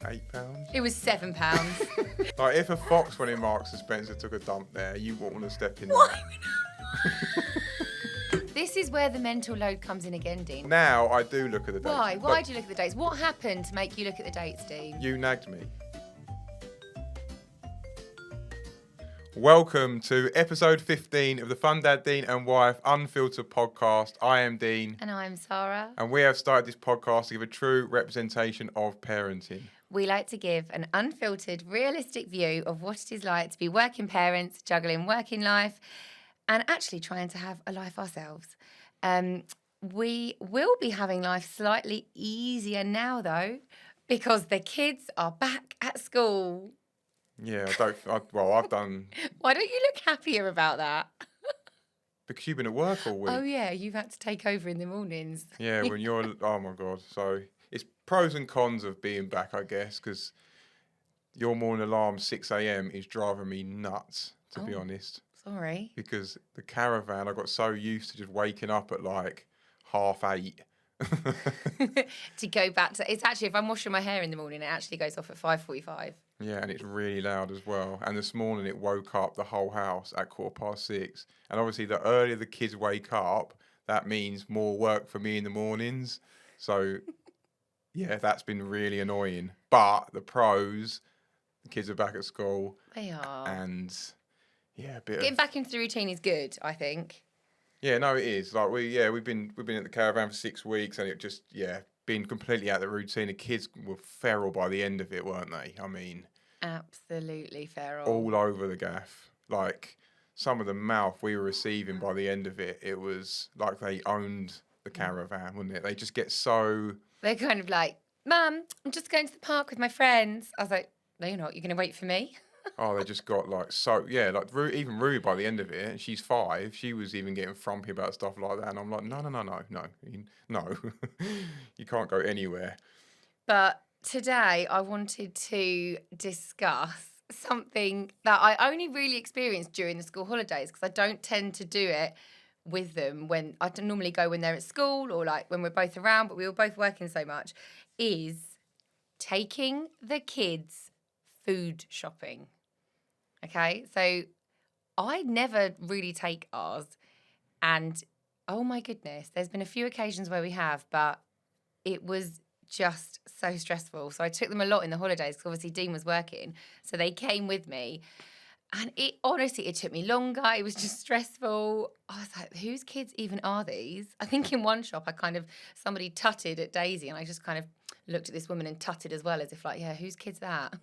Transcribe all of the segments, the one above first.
£8. It was £7. Like, if a fox went in Marks and Spencer took a dump there, you wouldn't want to step in there. Why? This is where the mental load comes in again, Dean. Now I do look at the dates. Why? Why do you look at the dates? What happened to make you look at the dates, Dean? You nagged me. Welcome to episode 15 of the Fun Dad, Dean and Wife Unfiltered podcast. I am Dean. And I'm Sara. And we have started this podcast to give a true representation of parenting. We like to give an unfiltered, realistic view of what it is like to be working parents, juggling working life, and actually trying to have a life ourselves. We will be having life slightly easier now, though, because the kids are back at school. Yeah, I've done... Why don't you look happier about that? Because you've been at work all week. Oh, yeah, you've had to take over in the mornings. Yeah, when you're... Oh, my God. So it's pros and cons of being back, I guess, because your morning alarm, 6 a.m, is driving me nuts, to be honest. Sorry. Because the caravan, I got so used to just waking up at like 8:30. To go back to... It's actually, if I'm washing my hair in the morning, it actually goes off at 5:45. Yeah, and it's really loud as well. And this morning it woke up the whole house at 6:15. And obviously the earlier the kids wake up, that means more work for me in the mornings. So, yeah, that's been really annoying. But the pros, the kids are back at school. They are. And, yeah, Getting back into the routine is good, I think. Yeah, no, it is. Like we've been at the caravan for 6 weeks, and it just been completely out of the routine. The kids were feral by the end of it, weren't they? I mean, absolutely feral. All over the gaff. Like some of the mouth we were receiving by the end of it, it was like they owned the caravan, wouldn't it? They just get so. They're kind of like, Mum, I'm just going to the park with my friends. I was like, no, you're not. You're going to wait for me. Oh, they just got like so even Rue by the end of it, she's 5. She was even getting frumpy about stuff like that, and I'm like, no, you can't go anywhere. But today I wanted to discuss something that I only really experienced during the school holidays because I don't tend to do it with them when I normally go when they're at school or like when we're both around, but we were both working so much. Is taking the kids food shopping. Okay, so I never really take ours, and oh my goodness, there's been a few occasions where we have, but it was just so stressful. So I took them a lot in the holidays because obviously Dean was working, so they came with me, and it took me longer. It was just stressful. I was like, whose kids even are these? I think in one shop somebody tutted at Daisy, and I just kind of looked at this woman and tutted as well, as if like, yeah, whose kid's that?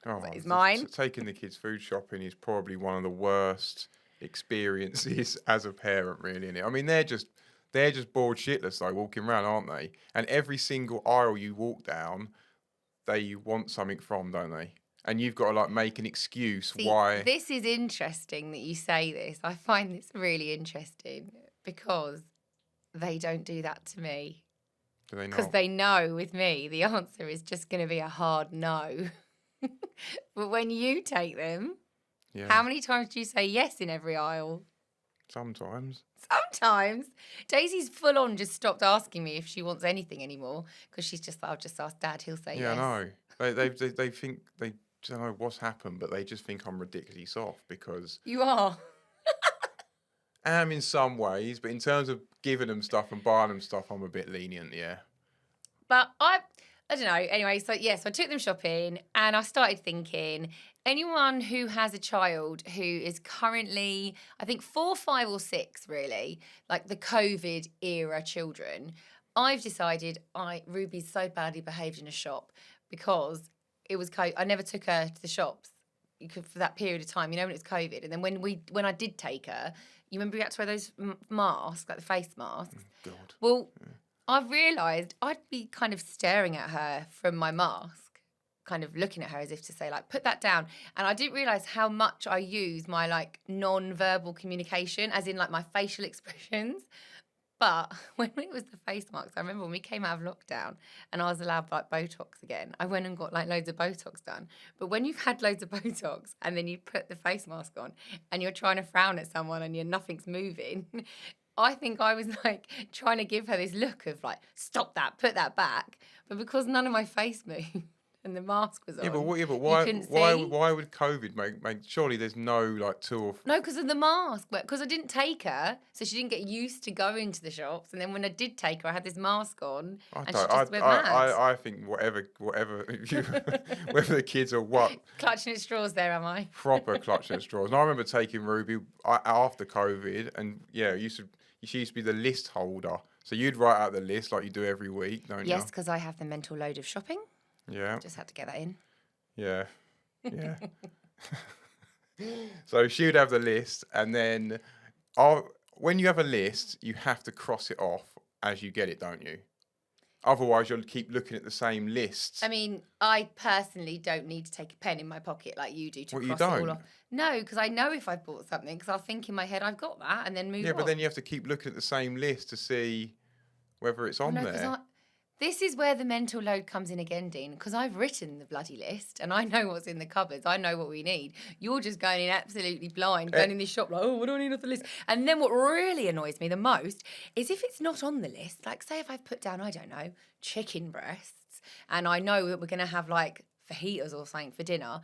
Oh, it's mine. Taking the kids food shopping is probably one of the worst experiences as a parent, really, isn't it? I mean, they're just bored shitless though, walking around, aren't they? And every single aisle you walk down, they want something from, don't they? And you've got to like make an excuse why. This is interesting that you say this. I find this really interesting because they don't do that to me. Do they not? Because they know with me the answer is just going to be a hard no. But when you take them, how many times do you say yes in every aisle? Sometimes. Daisy's full on just stopped asking me if she wants anything anymore because she's just like, I'll just ask Dad, he'll say yes. Yeah, I know. They think, they don't know what's happened, but they just think I'm ridiculously soft because... You are. I am in some ways, but in terms of giving them stuff and buying them stuff, I'm a bit lenient, yeah. But I don't know. Anyway, so I took them shopping and I started thinking, anyone who has a child who is currently, I think 4, 5 or 6 really, like the COVID era children, I've decided Ruby's so badly behaved in a shop because it was I never took her to the shops for that period of time, when it's COVID. And then when I did take her, you remember we had to wear those masks, like the face masks? Oh, God. Well... Yeah. I've realised I'd be kind of staring at her from my mask, kind of looking at her as if to say, like, put that down. And I didn't realise how much I use my, like, non-verbal communication, as in, like, my facial expressions. But when it was the face marks, I remember when we came out of lockdown and I was allowed, like, Botox again, I went and got, like, loads of Botox done. But when you've had loads of Botox and then you put the face mask on and you're trying to frown at someone and nothing's moving... I think I was like trying to give her this look of like, stop that, put that back. But because none of my face moved, and the mask was on. Yeah, but You why? couldn't Why? see. Why would COVID make? Surely there's no like tour. No, because of the mask. Because I didn't take her, so she didn't get used to going to the shops. And then when I did take her, I had this mask on, and she just went mad. I think whatever, whether the kids are what Clutching at straws there, am I? proper clutching at straws. And I remember taking Ruby after COVID, and yeah, she used to be the list holder. So you'd write out the list like you do every week, don't Yes, because I have the mental load of shopping. you? Yeah, Just had to get that in. yeah, yeah. So she would have the list, and then when you have a list, you have to cross it off as you get it, don't you? Otherwise, you'll keep looking at the same lists. I mean, I personally don't need to take a pen in my pocket like you do to Well, cross you it all don't? off. No, because I know if I've bought something, because I'll think in my head, I've got that, and then move on. Yeah, but then you have to keep looking at the same list to see whether it's on No, 'cause there. this is where the mental load comes in again, Dean, because I've written the bloody list and I know what's in the cupboards. I know what we need. You're just going in absolutely blind, going in this shop like, oh, what do I need off the list? And then what really annoys me the most is if it's not on the list, like say if I've put down, I don't know, chicken breasts, and I know that we're going to have like fajitas or something for dinner.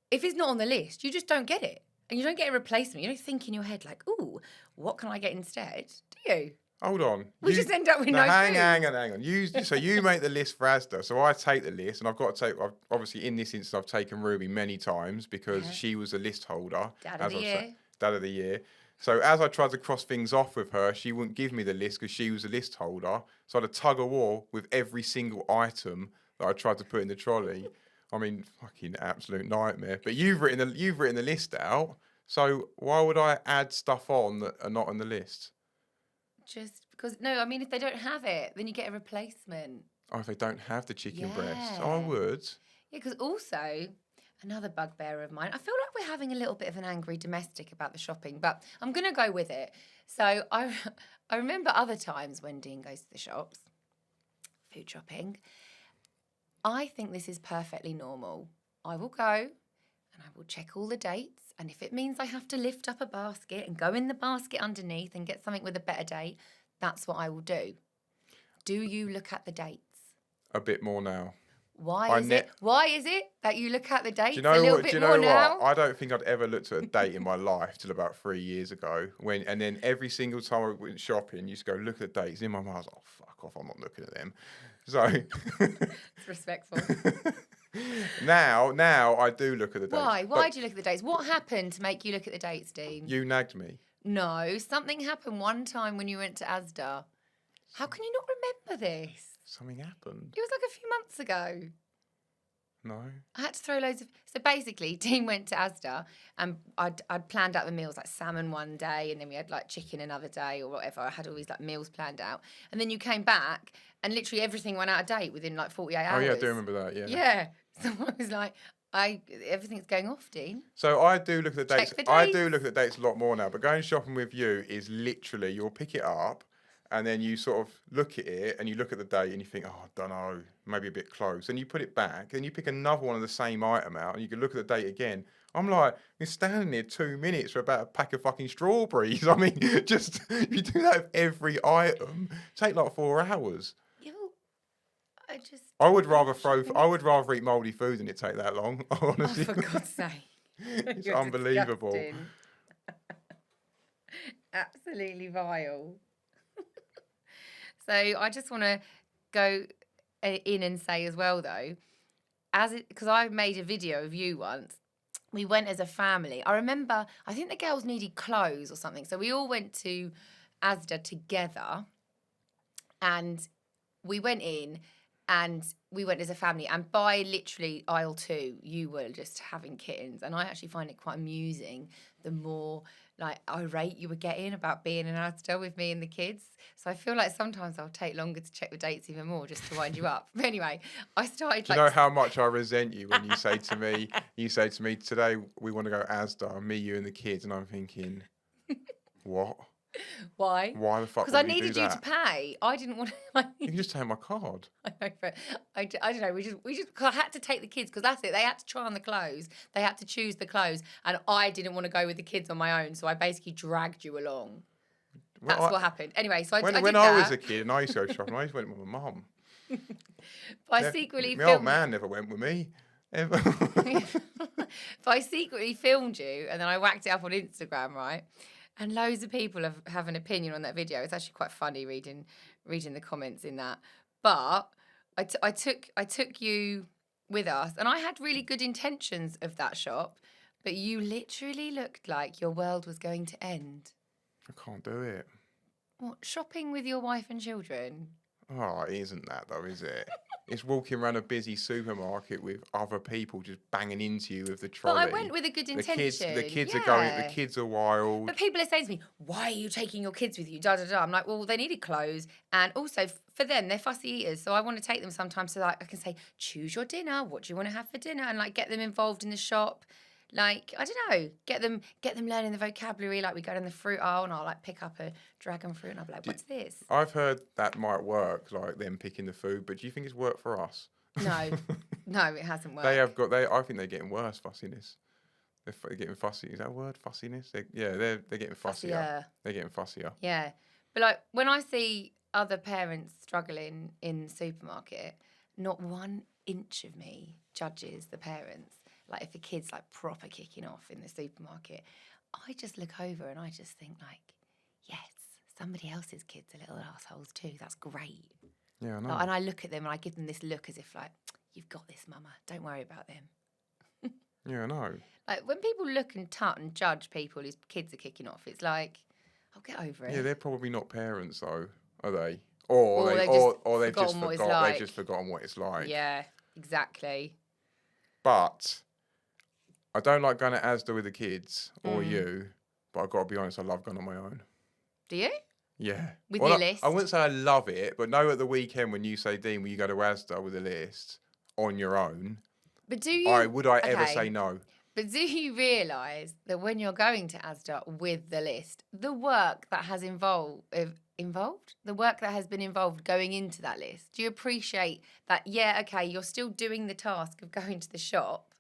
If it's not on the list, you just don't get it. And you don't get a replacement. You don't think in your head like, ooh, what can I get instead? Do you? Hold on. We just end up with no hang food. on. So you make the list for Asda. So I take the list, and I've got to take. Obviously, in this instance, I've taken Ruby many times because she was a list holder. Dad of the year. Dad of the year. So as I tried to cross things off with her, she wouldn't give me the list because she was a list holder. So I had a tug of war with every single item that I tried to put in the trolley. I mean, fucking absolute nightmare. But you've written the list out. So why would I add stuff on that are not on the list? Just because, no, I mean, if they don't have it, then you get a replacement. Oh, if they don't have the chicken breast. Yeah. Oh, I would. Yeah, because also, another bugbear of mine, I feel like we're having a little bit of an angry domestic about the shopping, but I'm going to go with it. So I remember other times when Dean goes to the shops, food shopping. I think this is perfectly normal. I will go and I will check all the dates. And if it means I have to lift up a basket and go in the basket underneath and get something with a better date, that's what I will do. Do you look at the dates? A bit more now. Why is it that you look at the dates a little what? bit Do you more know now? what? I don't think I'd ever looked at a date in my life till about 3 years ago. And then every single time I went shopping, you used to go look at the dates. In my mind, I was like, oh, fuck off, I'm not looking at them. So It's respectful. now I do look at the dates. Why? Why do you look at the dates? What happened to make you look at the dates, Dean? You nagged me. No, something happened one time when you went to Asda. How can you not remember this? Something happened. It was like a few months ago. No. I had to throw loads of... So basically, Dean went to Asda and I'd planned out the meals, like salmon one day and then we had like chicken another day or whatever. I had all these like meals planned out. And then you came back and literally everything went out of date within like 48 hours. Oh, yeah, I do remember that, yeah. Yeah. So I was like, everything's going off, Dean. So I do look at the dates. Check the I dates. do look at the dates a lot more now. But going shopping with you is literally you'll pick it up, and then you sort of look at it and you look at the date and you think, oh, I don't know, maybe a bit close. And you put it back, and you pick another one of the same item out, and you can look at the date again. I'm like, you're standing there 2 minutes for about a pack of fucking strawberries. I mean, just if you do that with every item, take like 4 hours. Yeah, I would rather eat mouldy food than it take that long. Honestly, oh, for God's sake. It's You're unbelievable. disgusting. Absolutely vile. So I just want to go in and say as well, though, because I made a video of you once. We went as a family. I remember, I think the girls needed clothes or something. So we all went to Asda together and we went in and we went as a family. And by literally aisle 2, you were just having kittens. And I actually find it quite amusing the more like irate you were getting about being in Asda with me and the kids. So I feel like sometimes I'll take longer to check the dates even more just to wind you up. But anyway, I started Do you know how much I resent you when you say to me, today we want to go Asda, me, you and the kids, and I'm thinking, what? Why? Why the fuck Because I would we needed do you that? to pay. I didn't want to. You can just take my card. I know, but I don't know. Cause I had to take the kids because that's it. They had to try on the clothes. They had to choose the clothes, and I didn't want to go with the kids on my own, so I basically dragged you along. That's what happened. Anyway, so I did when that. I was a kid and I used to go shopping, I used to went with my mum. But I secretly My old filmed. man never went with me. Ever. But I secretly filmed you, and then I whacked it up on Instagram, right? And loads of people have an opinion on that video. It's actually quite funny reading the comments in that. But I took you with us, and I had really good intentions of that shop, but you literally looked like your world was going to end. I can't do it. What, shopping with your wife and children? Oh, it isn't that though, is it? It's walking around a busy supermarket with other people just banging into you with the trolley. But I went with a good intention. The kids yeah. are going. The kids are wild. But people are saying to me, "Why are you taking your kids with you?" Da da da. I'm like, well, they needed clothes, and also for them, they're fussy eaters, so I want to take them sometimes so like I can say, "Choose your dinner. What do you want to have for dinner?" And like get them involved in the shop. Like, I don't know, get them learning the vocabulary. Like we go down the fruit aisle and I'll like pick up a dragon fruit and I'll be like, "What's this?" I've heard that might work, like them picking the food, but do you think it's worked for us? No, it hasn't worked. I think they're getting worse fussiness. They're getting fussy. Is that a word? Fussiness? They're getting fussier. Fussier. They're getting fussier. Yeah. But like when I see other parents struggling in the supermarket, not 1 inch of me judges the parents. Like if a kid's like proper kicking off in the supermarket, I just look over and I just think like, yes, somebody else's kids are little assholes too. That's great. Yeah, I know. Like, and I look at them and I give them this look as if like, you've got this, mama. Don't worry about them. Yeah, I know. Like when people look and tut and judge people whose kids are kicking off, it's like, I'll get over it. Yeah, they're probably not parents though, are they? Or They've like. just forgotten what it's like. Yeah, exactly. But I don't like going to Asda with the kids or you, but I've got to be honest, I love going on my own. Do you? Yeah. With your list? I wouldn't say I love it, but no, at the weekend when you say, Dean, will you go to Asda with a list on your own? But do you? Would I ever say no? But do you realise that when you're going to Asda with the list, the work that has the work that has been involved going into that list, do you appreciate that? Yeah, okay, you're still doing the task of going to the shop,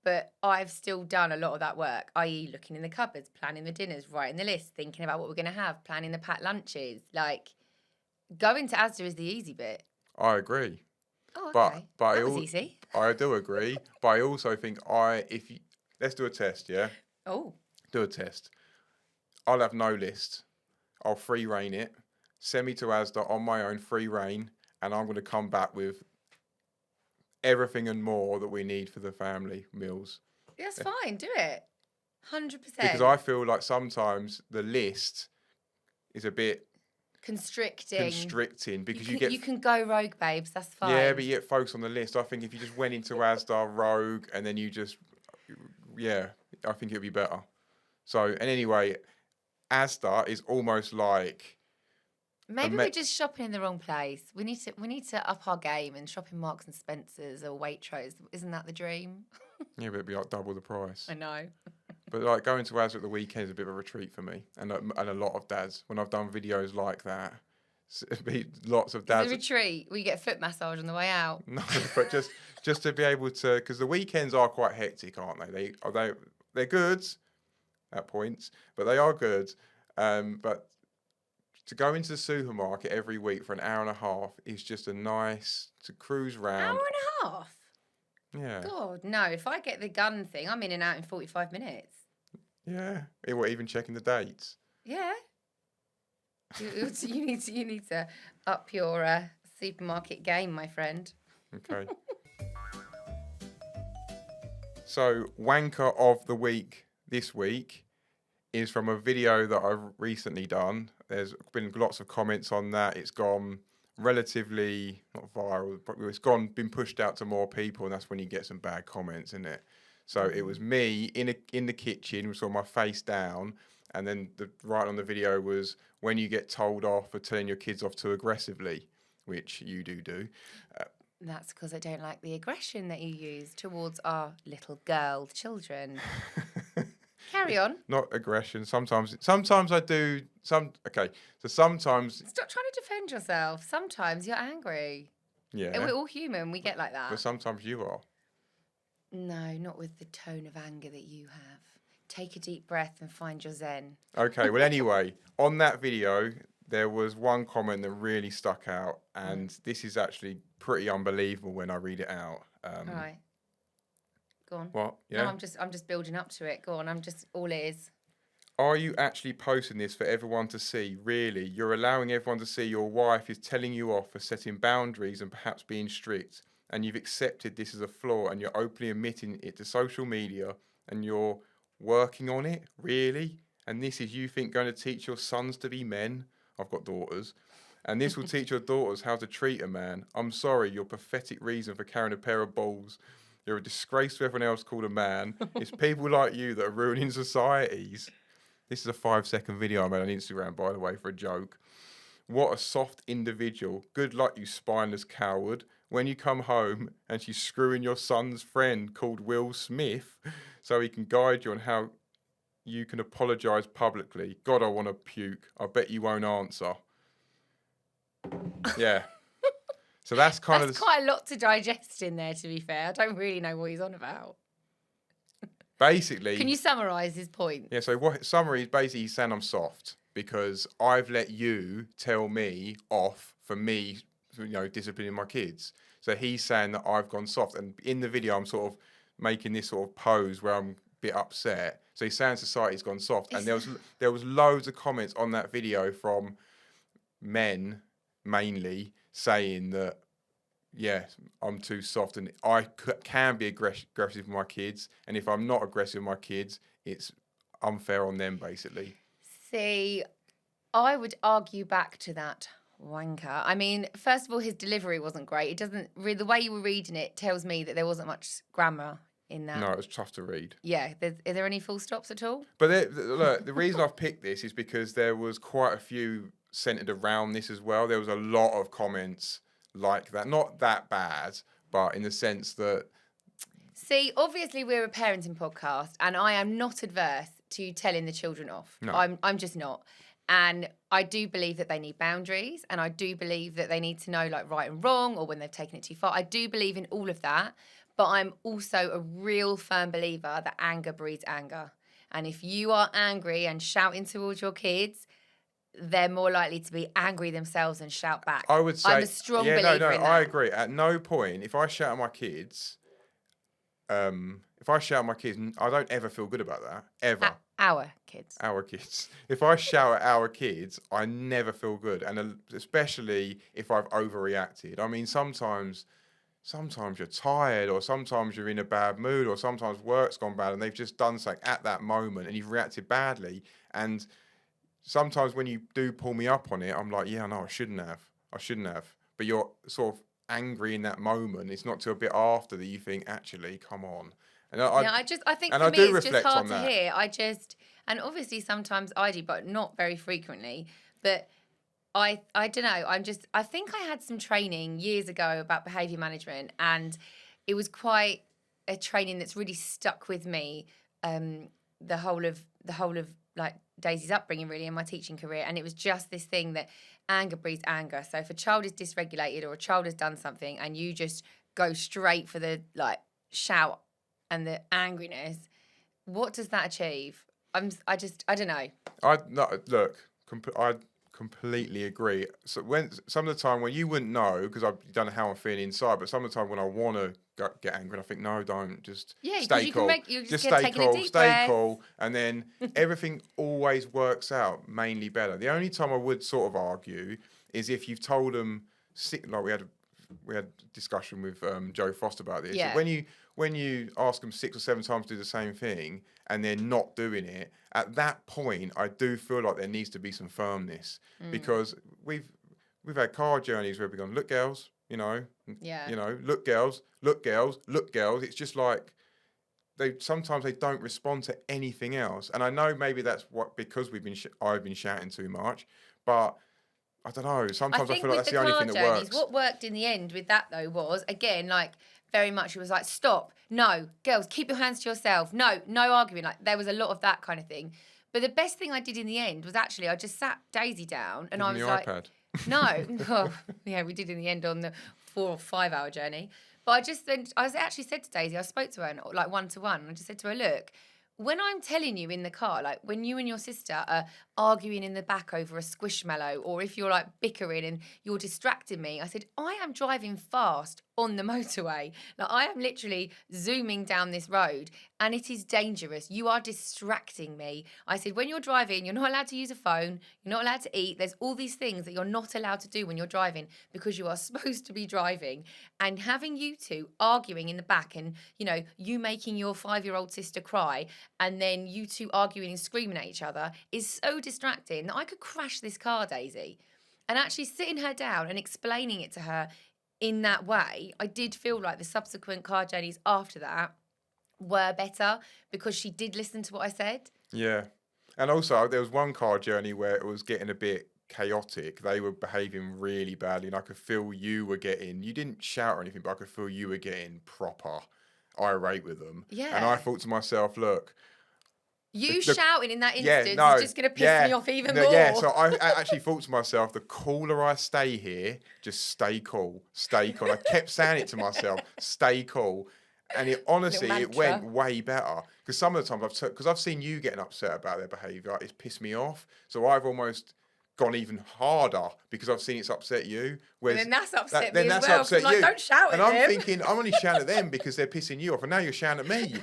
but I've still done a lot of that work, i.e. looking in the cupboards, planning the dinners, writing the list, thinking about what we're going to have, planning the packed lunches. Like, going to Asda is the easy bit. I agree. Oh, okay. That was easy. I do agree, but I also think let's do a test, yeah? Oh. Do a test. I'll have no list. I'll free reign it. Send me to Asda on my own, free reign, and I'm going to come back with everything and more that we need for the family meals. That's fine. Do it. 100%. Because I feel like sometimes the list is a bit constricting because you can go rogue, babes. That's fine. Yeah, but you get focused on the list. I think if you just went into Asda rogue and then you just, I think it'd be better. So, and anyway, Asda is almost like maybe we're just shopping in the wrong place. We need to up our game and shop in Marks and Spencers or Waitrose. Isn't that the dream? Yeah, but it'd be like double the price. I know. But like going to Asda at the weekend is a bit of a retreat for me, and a lot of dads. When I've done videos like that, it'd be lots of dads. It's a retreat. We get a foot massage on the way out. No, but just to be able to, because the weekends are quite hectic, aren't they? They're good at points, but they are good. But to go into the supermarket every week for an hour and a half is just to cruise round. Hour and a half? Yeah. God, no. If I get the gun thing, I'm in and out in 45 minutes. Yeah. Even checking the dates. Yeah. You need to up your supermarket game, my friend. Okay. So, wanker of the week this week is from a video that I've recently done. There's been lots of comments on that. It's gone relatively, not viral, but it's been pushed out to more people, and that's when you get some bad comments, isn't it? So it was me in the kitchen with sort of my face down, and then right on the video was when you get told off for telling your kids off too aggressively, which you do. That's because I don't like the aggression that you use towards our little girl children. Carry on. Not aggression. Sometimes I do. Okay. So sometimes. Stop trying to defend yourself. Sometimes you're angry. Yeah. We're all human. We get like that. But sometimes you are. No, not with the tone of anger that you have. Take a deep breath and find your zen. Okay. Well, anyway, on that video, there was one comment that really stuck out, and this is actually pretty unbelievable when I read it out. All right. Go on. What? No, Yeah. I'm just building up to it. Go on. I'm just all ears. Are you actually posting this for everyone to see? Really? You're allowing everyone to see your wife is telling you off for setting boundaries and perhaps being strict, and you've accepted this as a flaw and you're openly admitting it to social media and you're working on it? Really? And this is, you think, going to teach your sons to be men? I've got daughters. And this will teach your daughters how to treat a man. I'm sorry, your pathetic reason for carrying a pair of balls. You're a disgrace to everyone else called a man. It's people like you that are ruining societies. This is a 5-second video I made on Instagram, by the way, for a joke. What a soft individual. Good luck, you spineless coward. When you come home and she's screwing your son's friend called Will Smith so he can guide you on how you can apologise publicly. God, I want to puke. I bet you won't answer. Yeah. So that's kind of... That's quite a lot to digest in there, to be fair. I don't really know what he's on about. Basically... Can you summarise his point? Yeah, so what summary is basically he's saying I'm soft because I've let you tell me off for me, disciplining my kids. So he's saying that I've gone soft. And in the video, I'm sort of making this sort of pose where I'm a bit upset. So he's saying society's gone soft. And there was loads of comments on that video from men, mainly, saying that, yeah, I'm too soft and I can be aggressive with my kids. And if I'm not aggressive with my kids, it's unfair on them, basically. See, I would argue back to that wanker. I mean, first of all, his delivery wasn't great. It doesn't the way you were reading it tells me that there wasn't much grammar in that. No, it was tough to read. Yeah, are there any full stops at all? But look, the reason I've picked this is because there was quite a few centered around this as well. There was a lot of comments like that. Not that bad, but in the sense that... See, obviously we're a parenting podcast and I am not adverse to telling the children off. No. I'm just not. And I do believe that they need boundaries and I do believe that they need to know like right and wrong or when they've taken it too far. I do believe in all of that. But I'm also a real firm believer that anger breeds anger. And if you are angry and shouting towards your kids, they're more likely to be angry themselves and shout back. I would say... I'm a strong believer in that. I agree. At no point, if I shout at my kids, I don't ever feel good about that. Ever. Our kids. Our kids. If I shout at our kids, I never feel good. And especially if I've overreacted. I mean, sometimes you're tired or sometimes you're in a bad mood or sometimes work's gone bad and they've just done something at that moment and you've reacted badly. And sometimes when you do pull me up on it, I'm like, yeah, no, I shouldn't have. But you're sort of angry in that moment. It's not till a bit after that you think, actually, come on. And I think for me it's just hard to hear. And obviously sometimes I do, but not very frequently. But I don't know. I think I had some training years ago about behaviour management, and it was quite a training that's really stuck with me. The whole of like Daisy's upbringing, really, in my teaching career, and it was just this thing that anger breeds anger. So if a child is dysregulated or a child has done something, and you just go straight for the like shout and the angriness, what does that achieve? I don't know. I completely agree. So when some of the time when you wouldn't know, because I don't know how I'm feeling inside, but some of the time when I want to get angry, I think no, don't, just stay cool. Stay cool, and then everything always works out mainly better. The only time I would sort of argue is if you've told them, like we had a discussion with Joe Frost about this. Yeah. When you ask them 6 or 7 times to do the same thing and they're not doing it, at that point, I do feel like there needs to be some firmness because we've had car journeys where we've gone, look, girls, look, girls. It's just like sometimes they don't respond to anything else, and I know maybe that's because I've been shouting too much, but I don't know. Sometimes I feel like that's the only thing that works. What worked in the end with that though was, again, like very much it was like, stop, no, girls, keep your hands to yourself, no arguing. Like there was a lot of that kind of thing. But the best thing I did in the end was actually I just sat Daisy down and I was like, iPad. No, yeah, we did in the end on the 4 or 5 hour journey. But I actually said to Daisy, I spoke to her like one-to-one, and I just said to her, look, when I'm telling you in the car, like when you and your sister are arguing in the back over a squishmallow, or if you're like bickering and you're distracting me, I said, I am driving fast on the motorway. Like I am literally zooming down this road and it is dangerous. You are distracting me. I said, when you're driving, you're not allowed to use a phone. You're not allowed to eat. There's all these things that you're not allowed to do when you're driving because you are supposed to be driving. And having you two arguing in the back and, you making your 5-year-old sister cry and then you two arguing and screaming at each other is so distracting that I could crash this car, Daisy. And actually sitting her down and explaining it to her in that way, I did feel like the subsequent car journeys after that were better because she did listen to what I said. Yeah. And also, there was one car journey where it was getting a bit chaotic. They were behaving really badly, and I could feel you didn't shout or anything, but I could feel you were getting proper irate with them. Yeah. And I thought to myself, look, shouting in that instance is just going to piss me off even more. Yeah, so I actually thought to myself, the cooler I stay here, just stay cool, stay cool. I kept saying it to myself, stay cool. And it honestly, it went way better. Because some of the times, because I've seen you getting upset about their behaviour, it's pissed me off. So I've almost gone even harder because I've seen it's upset you. And then that's upset me as well. Upset like, don't shout at them. And I'm thinking, I'm only shouting at them because they're pissing you off. And now you're shouting at me.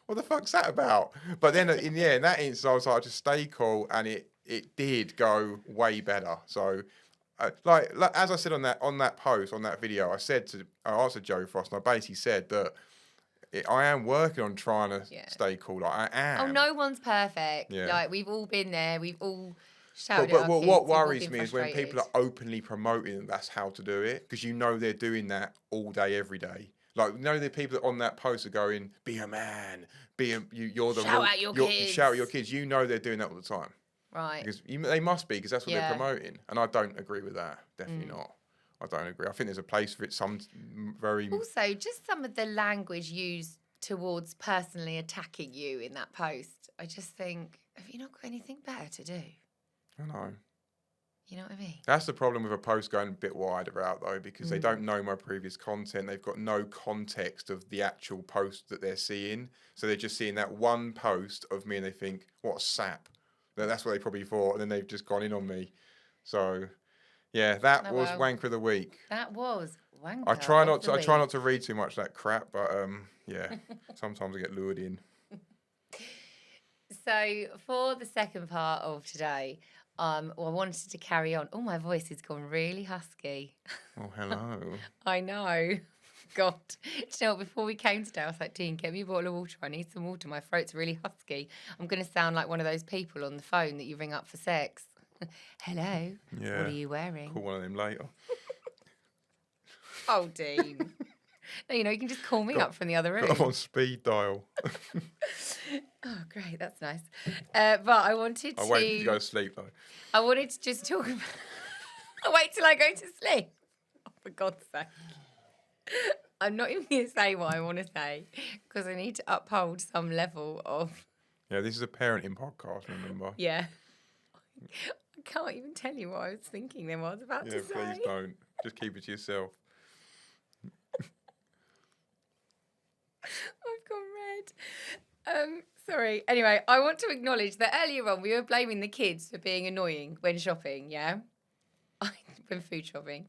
What the fuck's that about? But then in that instance, I was like, just stay cool, and it did go way better. So, like as I said on that post, on that video, I asked Joe Frost, and I basically said that I am working on trying to stay cool. Like I am. Oh, no one's perfect. Yeah. Like we've all been there. We've all shouted. But what worries me is when people are openly promoting that's how to do it, because they're doing that all day, every day. Like, the people on that post are going, be a man, you're the shout at your kids. Shout at your kids. They're doing that all the time. Right. Because they must be, because that's what they're promoting. And I don't agree with that. Definitely not. I don't agree. I think there's a place for it. Also, just some of the language used towards personally attacking you in that post. I just think, have you not got anything better to do? I know. You know what I mean? That's the problem with a post going a bit wider out, though, because they don't know my previous content. They've got no context of the actual post that they're seeing. So they're just seeing that one post of me and they think, what a sap. That's what they probably thought. And then they've just gone in on me. So, yeah, that was Wanker of the Week. That was Wanker I try not to read too much of that crap, but yeah, sometimes I get lured in. So for the second part of today, I wanted to carry on. Oh, my voice has gone really husky. Oh, hello. I know. God. Do you know what? Before we came today, I was like, Dean, get me a bottle of water. I need some water. My throat's really husky. I'm going to sound like one of those people on the phone that you ring up for sex. Hello. Yeah. What are you wearing? Call one of them later. Oh, Dean. No, you can just call me up from the other room. Got them on speed dial. Oh, great. That's nice. But I wanted to... I'll wait till you go to sleep, though. I wanted to just talk about... I'll wait till I go to sleep. Oh, for God's sake. I'm not even going to say what I want to say because I need to uphold some level of... Yeah, this is a parenting podcast, remember? Yeah. I can't even tell you what I was thinking then, what I was about to say. Yeah, please don't. Just keep it to yourself. I've gone red. Sorry. Anyway, I want to acknowledge that earlier on we were blaming the kids for being annoying when shopping, yeah? When food shopping.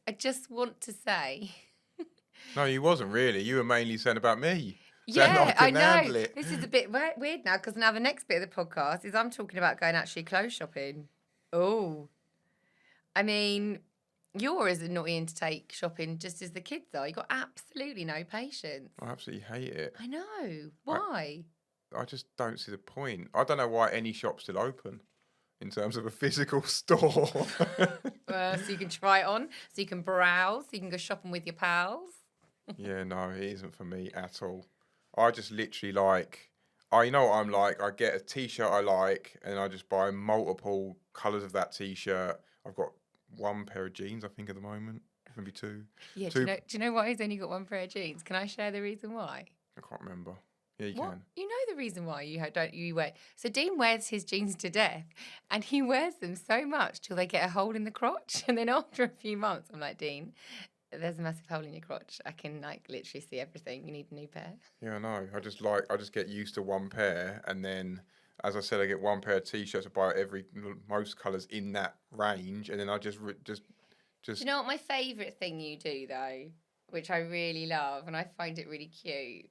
I just want to say... No, you wasn't really. You were mainly saying about me. Yeah, I know. This is a bit weird now because now the next bit of the podcast is I'm talking about going actually clothes shopping. Oh. I mean... You're as annoying to take shopping just as the kids are. You've got absolutely no patience. I absolutely hate it. I know. Why? I just don't see the point. I don't know why any shop's still open in terms of a physical store. So you can try it on, so you can browse, so you can go shopping with your pals. Yeah, no, it isn't for me at all. I just literally you know what I'm like? I get a T-shirt I like and I just buy multiple colours of that T-shirt. I've got one pair of jeans, I think, at the moment. Maybe two. Yeah, do you know why he's only got one pair of jeans? Can I share the reason why? I can't remember. Yeah, you what? can. You know the reason why you wear. So Dean wears his jeans to death, and he wears them so much till they get a hole in the crotch, and then after a few months, I'm like, Dean, there's a massive hole in your crotch. I can like literally see everything. You need a new pair. Yeah, I know. I just get used to one pair, and then, as I said, I get one pair of t-shirts. I buy most colours in that range, and then I just Do you know what my favourite thing you do though, which I really love and I find it really cute,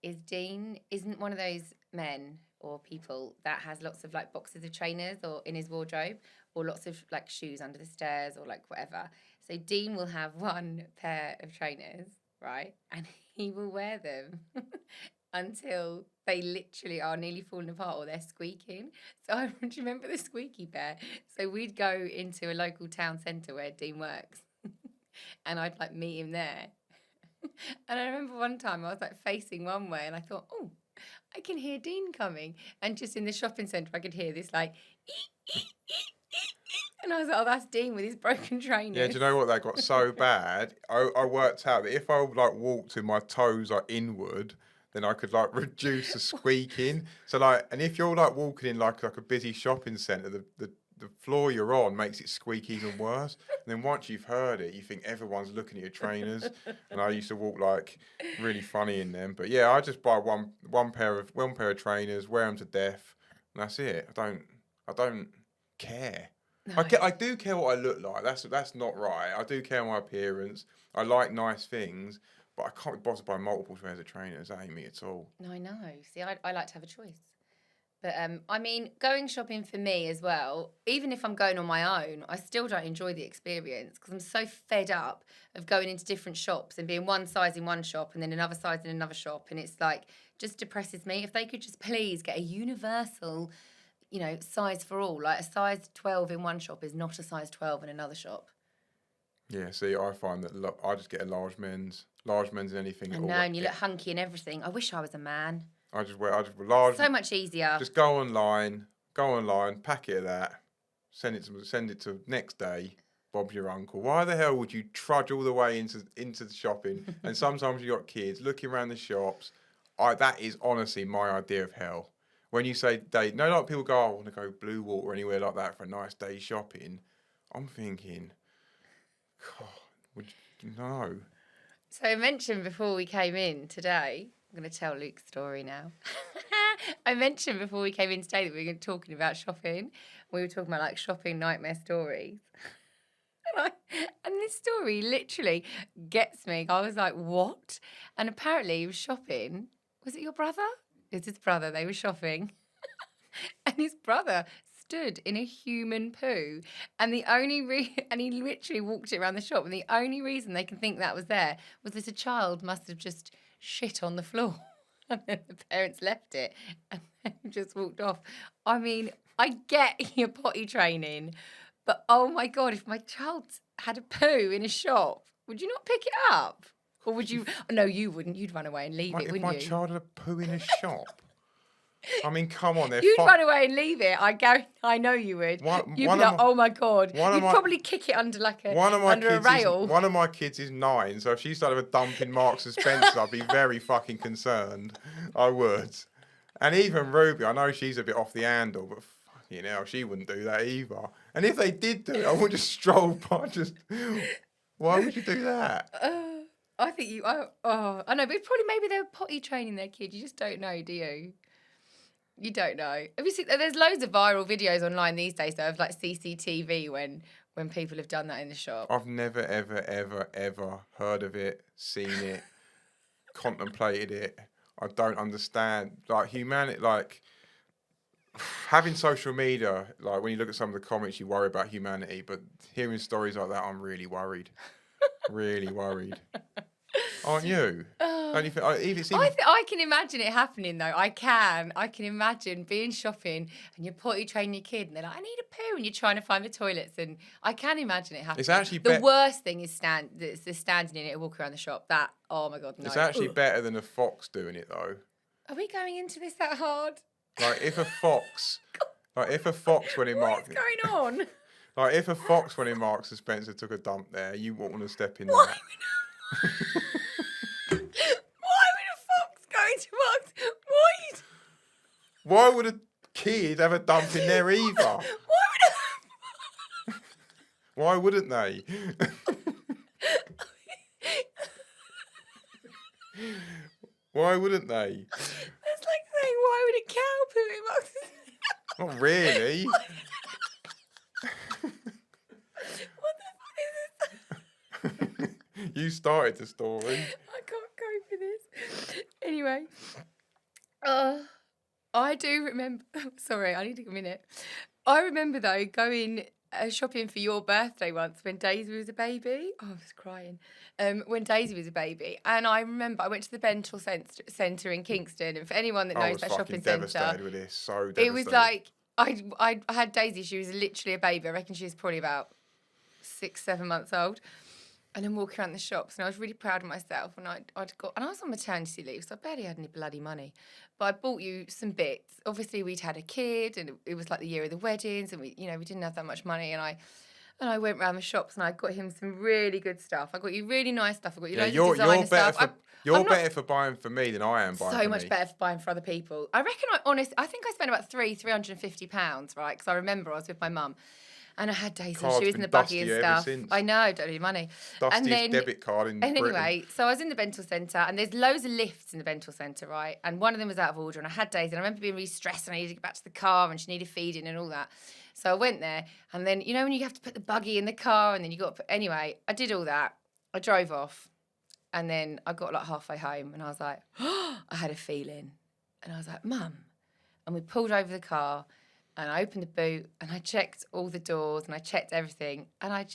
is Dean isn't one of those men or people that has lots of like boxes of trainers or in his wardrobe or lots of like shoes under the stairs or like whatever. So Dean will have one pair of trainers, right? And he will wear them until they literally are nearly falling apart or they're squeaking. So I do you remember the squeaky pair? So we'd go into a local town centre where Dean works and I'd like meet him there. And I remember one time I was like facing one way and I thought, oh, I can hear Dean coming. And just in the shopping centre, I could hear this like, and I was like, oh, that's Dean with his broken trainers. Yeah, do you know what? That got so bad. I worked out that if I like walked with my toes like inward, then I could like reduce the squeaking. So like, and if you're like walking in like a busy shopping centre, the floor you're on makes it squeak even worse. And then once you've heard it, you think everyone's looking at your trainers. And I used to walk like really funny in them. But yeah, I just buy one pair of trainers, wear them to death, and that's it. I don't care. No. I do care what I look like. That's not right. I do care my appearance. I like nice things, but I can't be bothered by multiple pairs of trainers. That ain't me at all. No, I know. See, I like to have a choice. But I mean, going shopping for me as well, even if I'm going on my own, I still don't enjoy the experience because I'm so fed up of going into different shops and being one size in one shop and then another size in another shop. And it's like, just depresses me. If they could just please get a universal, size for all. Like a size 12 in one shop is not a size 12 in another shop. Yeah, see, I find that I just get a large men's in anything. I know, and you look hunky and everything. I wish I was a man. I just wear large. So much easier. Just go online, packet of that, send it to next day. Bob's your uncle. Why the hell would you trudge all the way into the shopping? And sometimes you got kids looking around the shops. That is honestly my idea of hell. When you say day, no, like people go, I want to go Blue Water or anywhere like that for a nice day shopping. I'm thinking, God, no. So I mentioned before we came in today, I'm going to tell Luke's story now. I mentioned before we came in today that we were talking about shopping. We were talking about like shopping nightmare stories. And this story literally gets me. I was like, what? And apparently he was shopping. Was it your brother? It was his brother. They were shopping. And his brother stood in a human poo. And and he literally walked it around the shop. And the only reason they can think that was there was that a child must have just shit on the floor. And then the parents left it and then just walked off. I mean, I get your potty training, but oh my God, if my child had a poo in a shop, would you not pick it up? Or would you? No, you wouldn't. You'd run away and leave it, wouldn't you? If my child had a poo in a shop? I mean, come on. You'd run away and leave it. I know you would. You'd be like, oh my God. You'd probably kick it under a rail. One of my kids is 9, so if she started a dump in Marks and Spencer, I'd be very fucking concerned. I would. And even Ruby, I know she's a bit off the handle, but fucking hell, she wouldn't do that either. And if they did do it, I would just stroll by. Why would you do that? I think I know, but maybe they were potty training their kid. You just don't know, do you? You don't know. Have you seen? There's loads of viral videos online these days though of like CCTV when people have done that in the shop. I've never, ever, ever, ever heard of it, seen it, contemplated it. I don't understand. Like humanity, like having social media, like when you look at some of the comments, you worry about humanity, but hearing stories like that, I'm really worried. Really worried. Aren't you? Don't you think? I can imagine it happening though. I can imagine being shopping and you're potty training your kid and they're like, I need a poo, and you're trying to find the toilets, and I can imagine it happening. It's actually the worst thing is standing in it and walking around the shop. That, oh my God, no. It's actually better than a fox doing it though. Are we going into this that hard? Like if a fox when in Marks. What's going on? Like if a fox when in Marks and Spencer took a dump there, you wouldn't want to step in that. Why would a fox go into Marks? Why would a kid have a dump in there either? Why wouldn't they? Why wouldn't they? That's like saying, why would a cow poo in boxes? Not really. What the fuck is this? You started the story. I can't cope with this. Anyway, I do remember. Sorry, I need a minute. I remember though going shopping for your birthday once when Daisy was a baby. Oh, I was crying. When Daisy was a baby, and I remember I went to the Bental Centre in Kingston, and for anyone that I knows was that fucking shopping centre, devastated with this. So devastated. it was like I had Daisy. She was literally a baby. I reckon she was probably about 6-7 months old. And I'm walking around the shops, and I was really proud of myself. And I was on maternity leave, so I barely had any bloody money. But I bought you some bits. Obviously, we'd had a kid, and it was like the year of the weddings, and we didn't have that much money. And I went around the shops, and I got him some really good stuff. I got you really nice stuff. I got you loads of designer stuff. You're better for buying for me than I am buying for me. So much better for buying for other people. I reckon I think I spent about £350, right? Because I remember I was with my mum. And I had Daisy, Card's she was in the been buggy and dusty stuff. ever since. I know, don't need money. Dustiest debit card in Britain. Anyway, so I was in the Bental Centre, and there's loads of lifts in the Bental Centre, right? And one of them was out of order, and I had Daisy, and I remember being really stressed, and I needed to get back to the car, and she needed feeding and all that. So I went there, and then, when you have to put the buggy in the car, and then anyway, I did all that. I drove off, and then I got like halfway home, and I was like, I had a feeling. And I was like, Mum. And we pulled over the car, and I opened the boot, and I checked all the doors, and I checked everything. And I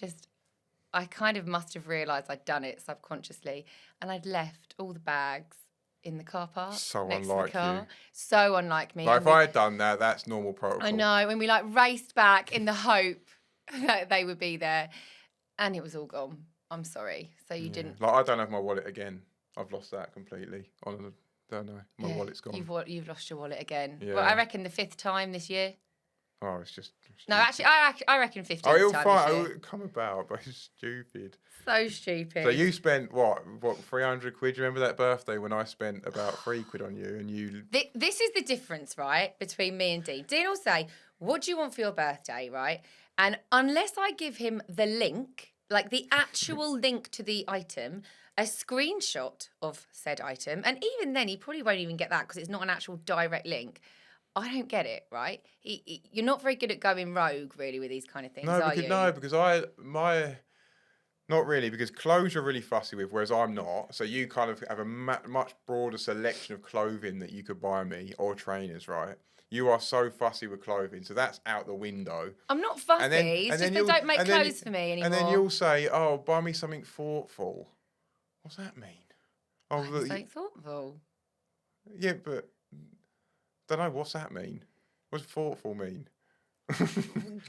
kind of must have realised I'd done it subconsciously. And I'd left all the bags in the car park. So next unlike to the car. you. So unlike me. Like, if I had done that, that's normal protocol. I know. And we raced back in the hope that they would be there. And it was all gone. I'm sorry. So you didn't. Like, I don't have my wallet again. I've lost that completely. I don't know. My wallet's gone. You've lost your wallet again. Yeah. Well, I reckon the 5th time this year. Oh, it's just. No, actually, I reckon 15th Oh, it'll time fine. this year. It'll come about, but it's stupid. So stupid. So you spent what 300 quid? Do you remember that birthday when I spent about 3 quid on you and you? This is the difference, right, between me and Dean. Dean will say, "What do you want for your birthday?" Right, and unless I give him the link, like the actual link to the item, a screenshot of said item, and even then he probably won't even get that because it's not an actual direct link. I don't get it, right? You're not very good at going rogue, really, with these kind of things, are you? No, because not really, because clothes you're really fussy with, whereas I'm not. So you kind of have a much broader selection of clothing that you could buy me, or trainers, right? You are so fussy with clothing, so that's out the window. I'm not fussy. It's just they don't make clothes for me anymore. And then you'll say, "Oh, buy me something thoughtful." What's that mean? Oh, something thoughtful. Yeah, but don't know. What's that mean? What's thoughtful mean?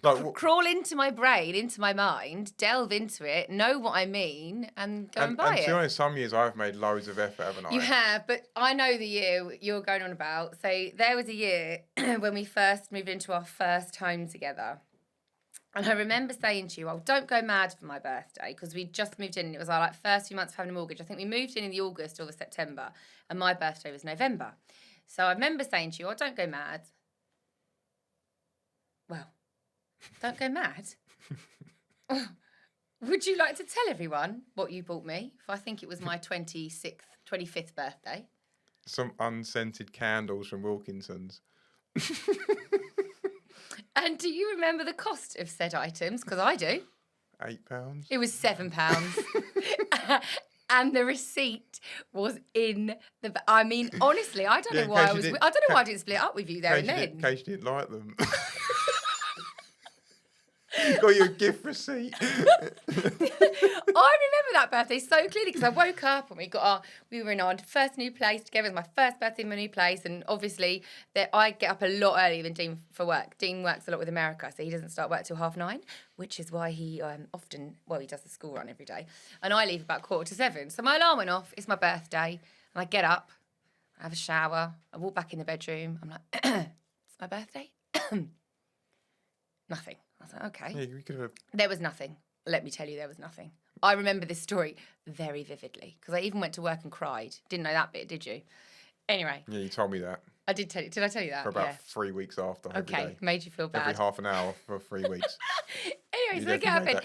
Like, crawl into my brain, into my mind, delve into it, know what I mean, and go and buy it. And to be honest, some years I've made loads of effort, haven't I? You have, but I know the year you're going on about. So there was a year when we first moved into our first home together. And I remember saying to you, "Oh, don't go mad for my birthday," because we'd just moved in and it was our first few months of having a mortgage. I think we moved in the August or the September, and my birthday was November. So I remember saying to you, "Oh, don't go mad." Well, don't go mad. Would you like to tell everyone what you bought me? If I think it was my 25th birthday. Some unscented candles from Wilkinson's. And do you remember the cost of said items? Because I do. £8? It was £7. And the receipt was in the. I mean, honestly, I don't know why I don't know why I didn't split up with you there and then. In case you didn't like them. Got you a gift receipt. I remember that birthday so clearly because I woke up and we were in our first new place together. It was my first birthday in my new place, and obviously I get up a lot earlier than Dean for work. Dean works a lot with America, so he doesn't start work till 9:30, which is why he he does the school run every day, and I leave about 6:45. So my alarm went off. It's my birthday, and I get up, I have a shower, I walk back in the bedroom. I'm like, it's my birthday. Nothing. I was like, okay. Yeah, we could have. There was nothing. Let me tell you, there was nothing. I remember this story very vividly because I even went to work and cried. Didn't know that bit, did you? Anyway. Yeah, you told me that. I did tell you. Did I tell you that? For about 3 weeks after. Okay, made you feel bad. Every half an hour for 3 weeks. Anyway, so I get up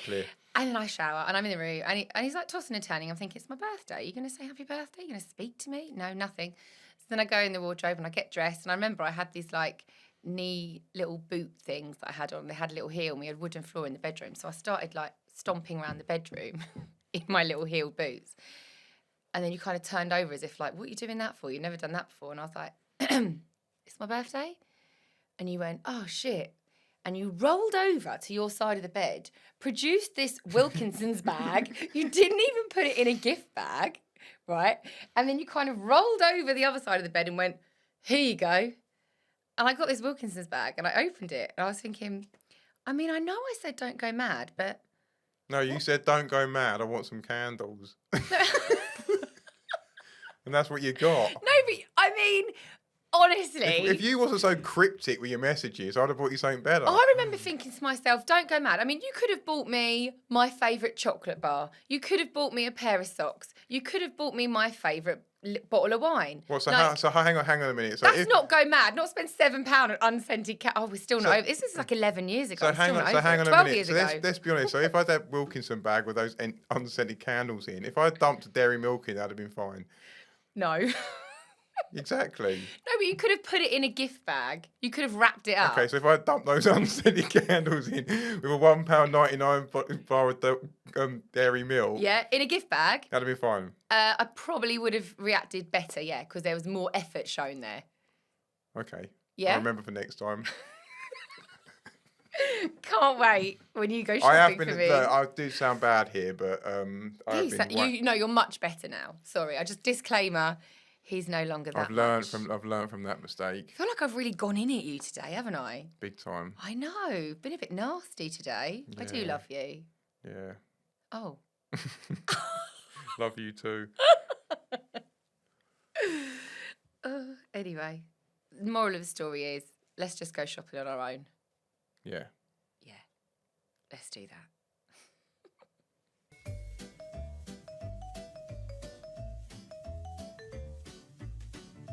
And then I shower and I'm in the room and he's like tossing and turning. I'm thinking, it's my birthday. Are you going to say happy birthday? Are you going to speak to me? No, nothing. So then I go in the wardrobe and I get dressed. And I remember I had these like knee little boot things that I had on. They had a little heel and we had wooden floor in the bedroom. So I started like stomping around the bedroom in my little heel boots. And then you kind of turned over as if like, what are you doing that for? You've never done that before. And I was like, it's my birthday. And you went, oh shit. And you rolled over to your side of the bed, produced this Wilkinson's bag. You didn't even put it in a gift bag, right? And then you kind of rolled over the other side of the bed and went, here you go. And I got this Wilkinson's bag and I opened it. And I was thinking, I mean, I know I said don't go mad, but... No, you said don't go mad. I want some candles. And that's what you got. No, but I mean... Honestly. If you wasn't so cryptic with your messages, I'd have bought you something better. I remember thinking to myself, don't go mad. I mean, you could have bought me my favourite chocolate bar. You could have bought me a pair of socks. You could have bought me my favourite bottle of wine. Well, so hang on a minute. So that's not go mad. Not spend £7 on unscented cat. Oh, we're still not over. This is like 11 years ago. So hang on a 12 minute. years So ago. let's be honest. So if I had that Wilkinson bag with those unscented candles in, if I dumped dairy milk in, that'd have been fine. No. Exactly. No, but you could have put it in a gift bag. You could have wrapped it up. Okay, so if I dumped those unscented candles in with a £1.99 bar of dairy milk, yeah, in a gift bag, that'd have been fine. I probably would have reacted better, yeah, because there was more effort shown there. Okay. Yeah. I'll remember for next time. Can't wait when you go shopping for me. I do sound bad here, but you're much better now. Sorry, I just disclaimer. He's no longer that. I've learned from that mistake. I feel like I've really gone in at you today, haven't I? Big time. I know. Been a bit nasty today. Yeah. I do love you. Yeah. Oh. Love you too. Anyway, the moral of the story is let's just go shopping on our own. Yeah. Yeah. Let's do that.